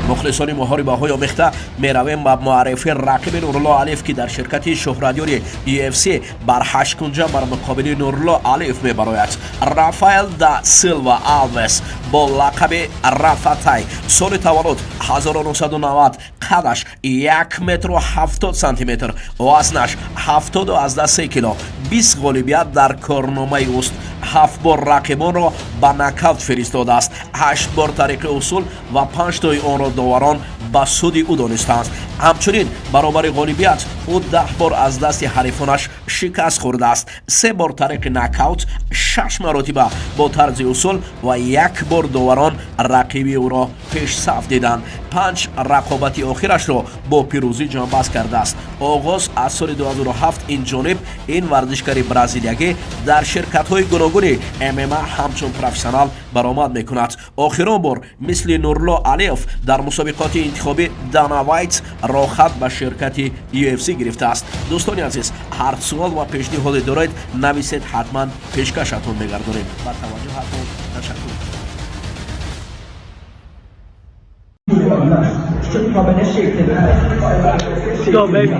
мухлисони муҳорибаҳои омехта меравем ба муаррифи рақиби Нурулло Алиев ки дар ширкати шоҳрадёри UFC бар 8 кунҷа бар муқобили Нурулло Алиев мебарояд. Рафаэл да Силва Алвес бо лақаби Рафатай, соли таваллуд 1990, қадаш 1 метру 70 сантиметр, вазнаш 73 кило, 20 ғолибият дар корномаи уст, 7 бор рақибонро ба нокаут фиристодааст, 8 бор тариқи усул ва 5 тои онро доварон ба суди ӯ донистаанд. ҳамчунин баробари ғолибият ӯ 10 бор аз дасти ҳарифонаш шикаст хӯрдааст, 3 бор тариқи нокаут, 6 маротиба бо тарзи усул ва 1 бор доварон рақиби ӯро пешсаф диданд. 5 рақобати охирашро бо пирӯзӣ ҷамъбаст кардааст. оғоз аз соли 2007 инҷониб ин варзишгари бразилиягӣ дар ширкатҳои гуногуни ММА ҳамчун профессионал баромад мекунад. охирон бор мисли Нурулло Алиев дар мусобиқоти интихобӣ Дана Вайт рохат ба ширкати UFC гирифтааст. дӯстони азиз, ҳар суол ва пешниҳоде доред, нависед, ҳатман пешкашатон мегардонем. ба таваҷҷӯҳатон ташаккур. Go, baby.